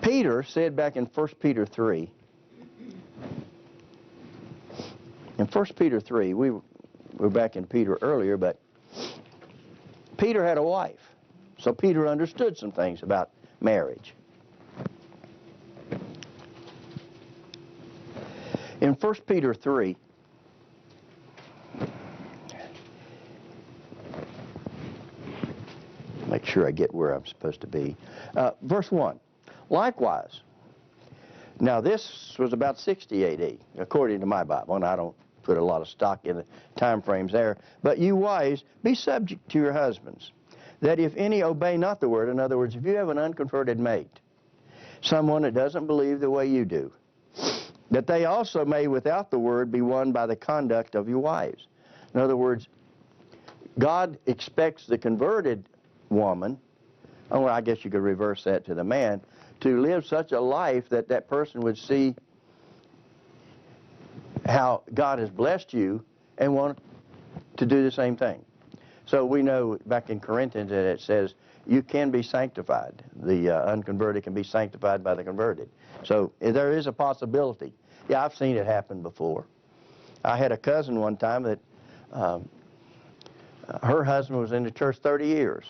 Peter said back in 1 Peter 3, in 1 Peter 3, we were back in Peter earlier, but Peter had a wife, so Peter understood some things about marriage. In 1 Peter 3, make sure I get where I'm supposed to be. Verse 1, likewise. Now this was about 60 AD, according to my Bible, and I don't put a lot of stock in the time frames there. But you wives, be subject to your husbands, that if any obey not the word, in other words, if you have an unconverted mate, someone that doesn't believe the way you do, that they also may without the word be won by the conduct of your wives. In other words, God expects the converted woman, or I guess you could reverse that to the man, to live such a life that that person would see how God has blessed you and want to do the same thing. So we know back in Corinthians that it says you can be sanctified. The unconverted can be sanctified by the converted. So there is a possibility. Yeah, I've seen it happen before. I had a cousin one time that her husband was in the church 30 years.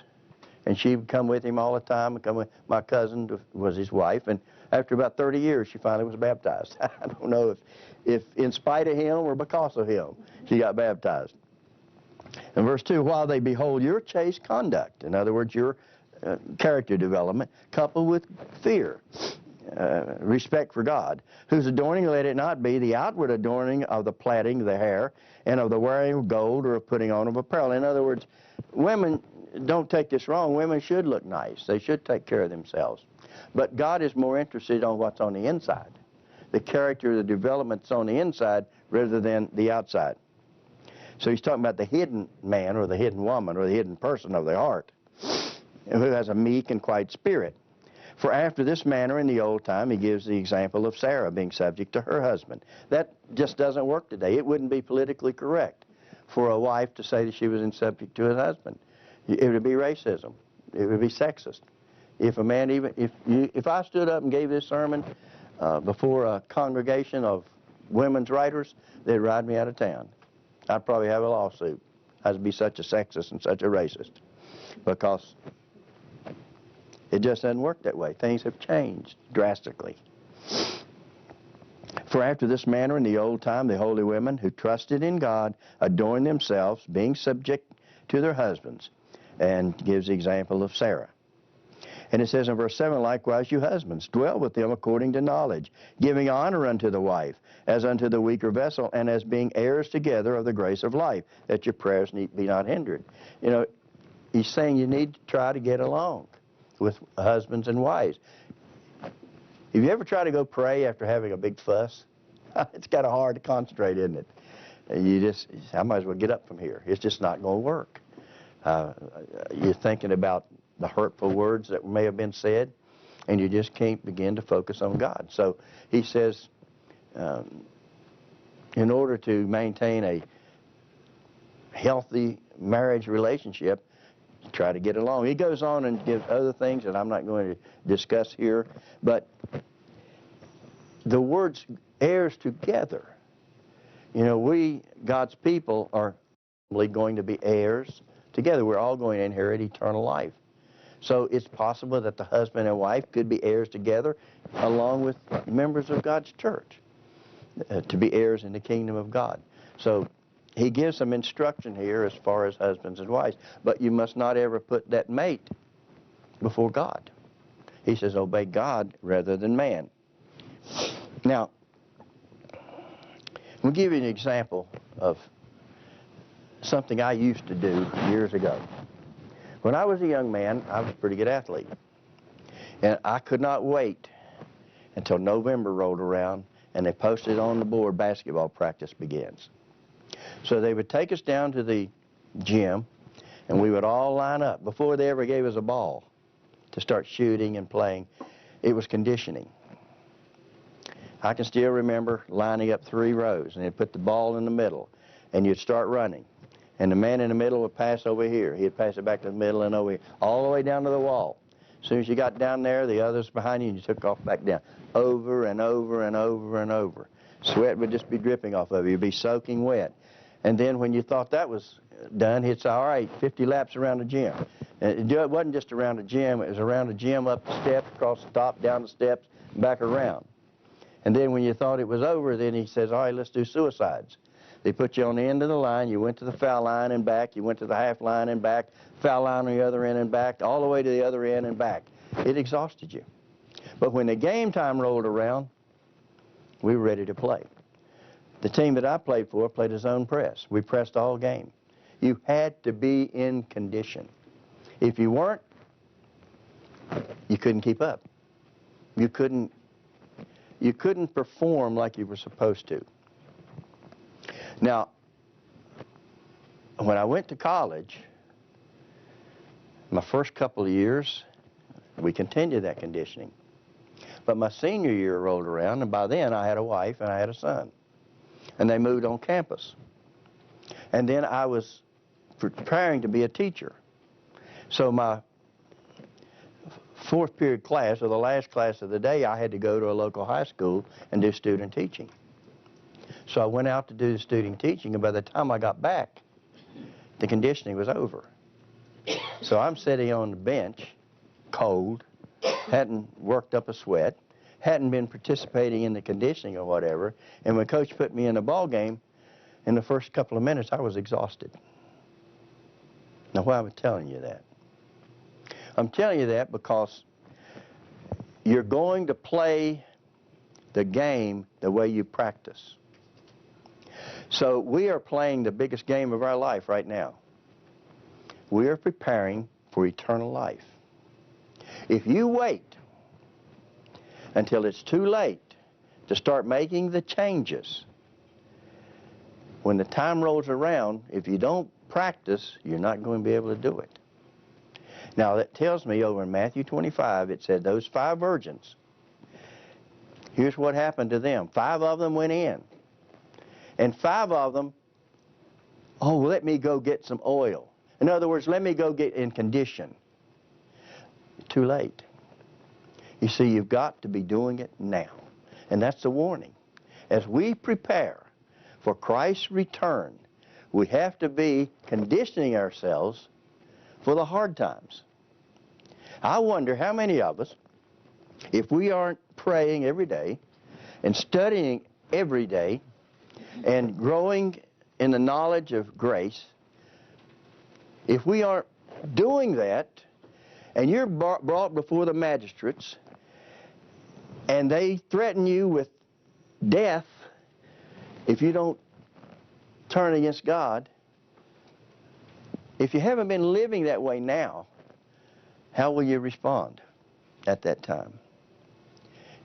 And she would come with him all the time. And come with my cousin was his wife. And after about 30 years, she finally was baptized. I don't know if in spite of him or because of him, she got baptized. In verse 2, while they behold your chaste conduct, in other words, your character development, coupled with fear, respect for God, whose adorning let it not be the outward adorning of the plaiting of the hair and of the wearing of gold or of putting on of apparel. In other words, women, don't take this wrong, women should look nice. They should take care of themselves. But God is more interested on what's on the inside, the character, the development's on the inside rather than the outside. So he's talking about the hidden man or the hidden woman or the hidden person of the heart who has a meek and quiet spirit. For after this manner in the old time, he gives the example of Sarah being subject to her husband. That just doesn't work today. It wouldn't be politically correct for a wife to say that she was in subject to her husband. It would be racism. It would be sexist. If a man if I stood up and gave this sermon before a congregation of women's writers, they'd ride me out of town. I'd probably have a lawsuit. I'd be such a sexist and such a racist because it just doesn't work that way. Things have changed drastically. For after this manner in the old time, the holy women who trusted in God adorned themselves, being subject to their husbands, and gives the example of Sarah. And it says in verse 7, likewise you husbands, dwell with them according to knowledge, giving honor unto the wife, as unto the weaker vessel, and as being heirs together of the grace of life, that your prayers need be not hindered. You know, he's saying you need to try to get along with husbands and wives. Have you ever tried to go pray after having a big fuss? It's kind of hard to concentrate, isn't it? I might as well get up from here. It's just not going to work. You're thinking about the hurtful words that may have been said, and you just can't begin to focus on God. So he says, in order to maintain a healthy marriage relationship, try to get along. He goes on and gives other things that I'm not going to discuss here, but the words heirs together. You know, we, God's people, are going to be heirs together. We're all going to inherit eternal life. So it's possible that the husband and wife could be heirs together along with members of God's church to be heirs in the kingdom of God. So he gives some instruction here as far as husbands and wives, but you must not ever put that mate before God. He says obey God rather than man. Now, we'll give you an example of something I used to do years ago. When I was a young man, I was a pretty good athlete. And I could not wait until November rolled around and they posted on the board, basketball practice begins. So they would take us down to the gym and we would all line up before they ever gave us a ball to start shooting and playing. It was conditioning. I can still remember lining up 3 rows and they'd put the ball in the middle and you'd start running. And the man in the middle would pass over here. He'd pass it back to the middle and over here, all the way down to the wall. As soon as you got down there, the others behind you, and you took off back down. Over and over and over and over. Sweat would just be dripping off of you. You'd be soaking wet. And then when you thought that was done, he'd say, all right, 50 laps around the gym. And it wasn't just around the gym. It was around the gym, up the steps, across the top, down the steps, and back around. And then when you thought it was over, then he says, all right, let's do suicides. They put you on the end of the line. You went to the foul line and back. You went to the half line and back. Foul line on the other end and back. All the way to the other end and back. It exhausted you. But when the game time rolled around, we were ready to play. The team that I played for played a zone press. We pressed all game. You had to be in condition. If you weren't, you couldn't keep up. You couldn't perform like you were supposed to. Now, when I went to college, my first couple of years, we continued that conditioning. But my senior year rolled around, and by then I had a wife and I had a son. And they moved on campus. And then I was preparing to be a teacher. So my fourth period class, or the last class of the day, I had to go to a local high school and do student teaching. So I went out to do the student teaching, and by the time I got back, the conditioning was over. So I'm sitting on the bench, cold, hadn't worked up a sweat, hadn't been participating in the conditioning or whatever, and when Coach put me in the ball game, in the first couple of minutes, I was exhausted. Now, why am I telling you that? I'm telling you that because you're going to play the game the way you practice. So we are playing the biggest game of our life right now. We are preparing for eternal life. If you wait until it's too late to start making the changes, when the time rolls around, if you don't practice, you're not going to be able to do it. Now, that tells me over in Matthew 25, it said those 5 virgins, here's what happened to them. 5 of them went in. And 5 of them, oh, let me go get some oil. In other words, let me go get in condition. Too late. You see, you've got to be doing it now. And that's the warning. As we prepare for Christ's return, we have to be conditioning ourselves for the hard times. I wonder how many of us, if we aren't praying every day and studying every day and growing in the knowledge of grace, if we aren't doing that and you're brought before the magistrates and they threaten you with death if you don't turn against God, if you haven't been living that way now, how will you respond at that time?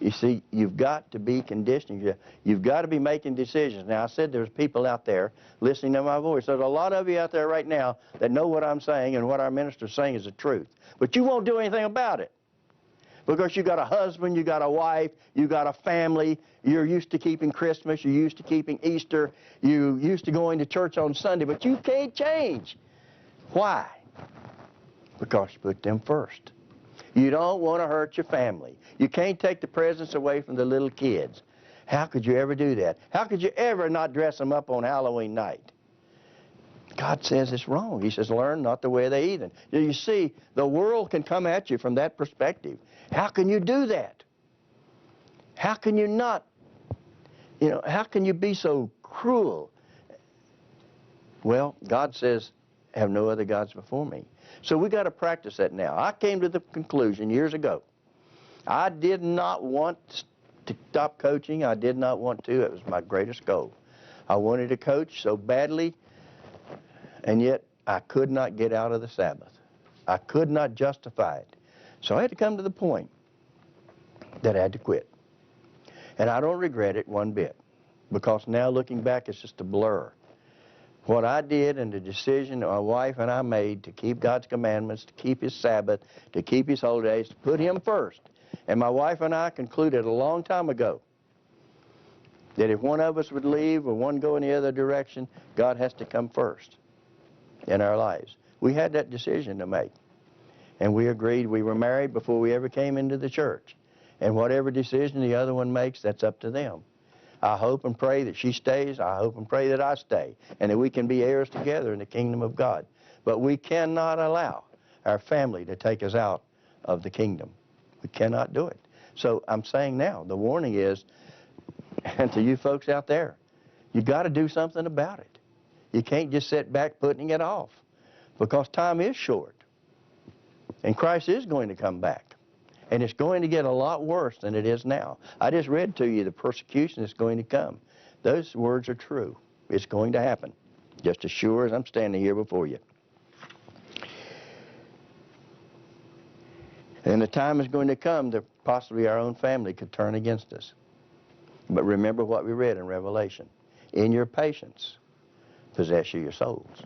You see, you've got to be conditioning. You've got to be making decisions. Now, I said there's people out there listening to my voice. There's a lot of you out there right now that know what I'm saying and what our minister's saying is the truth. But you won't do anything about it because you got a husband, you got a wife, you got a family, you're used to keeping Christmas, you're used to keeping Easter, you're used to going to church on Sunday, but you can't change. Why? Because you put them first. You don't want to hurt your family. You can't take the presents away from the little kids. How could you ever do that? How could you ever not dress them up on Halloween night? God says it's wrong. He says, learn not the way of the heathen. You see, the world can come at you from that perspective. How can you do that? How can you not, how can you be so cruel? Well, God says, have no other gods before me. So we got to practice that now. I came to the conclusion years ago. I did not want to stop coaching. I did not want to. It was my greatest goal. I wanted to coach so badly, and yet I could not get out of the Sabbath. I could not justify it. So I had to come to the point that I had to quit. And I don't regret it one bit, because now looking back, it's just a blur. What I did and the decision that my wife and I made to keep God's commandments, to keep His Sabbath, to keep His holy days, to put Him first. And my wife and I concluded a long time ago that if one of us would leave or one go in the other direction, God has to come first in our lives. We had that decision to make. And we agreed. We were married before we ever came into the church. And whatever decision the other one makes, that's up to them. I hope and pray that she stays. I hope and pray that I stay, and that we can be heirs together in the kingdom of God. But we cannot allow our family to take us out of the kingdom. We cannot do it. So I'm saying now, the warning is, and to you folks out there, you got to do something about it. You can't just sit back putting it off, because time is short, and Christ is going to come back. And it's going to get a lot worse than it is now. I just read to you the persecution that's going to come. Those words are true. It's going to happen, just as sure as I'm standing here before you. And the time is going to come that possibly our own family could turn against us. But remember what we read in Revelation. In your patience, possess your souls.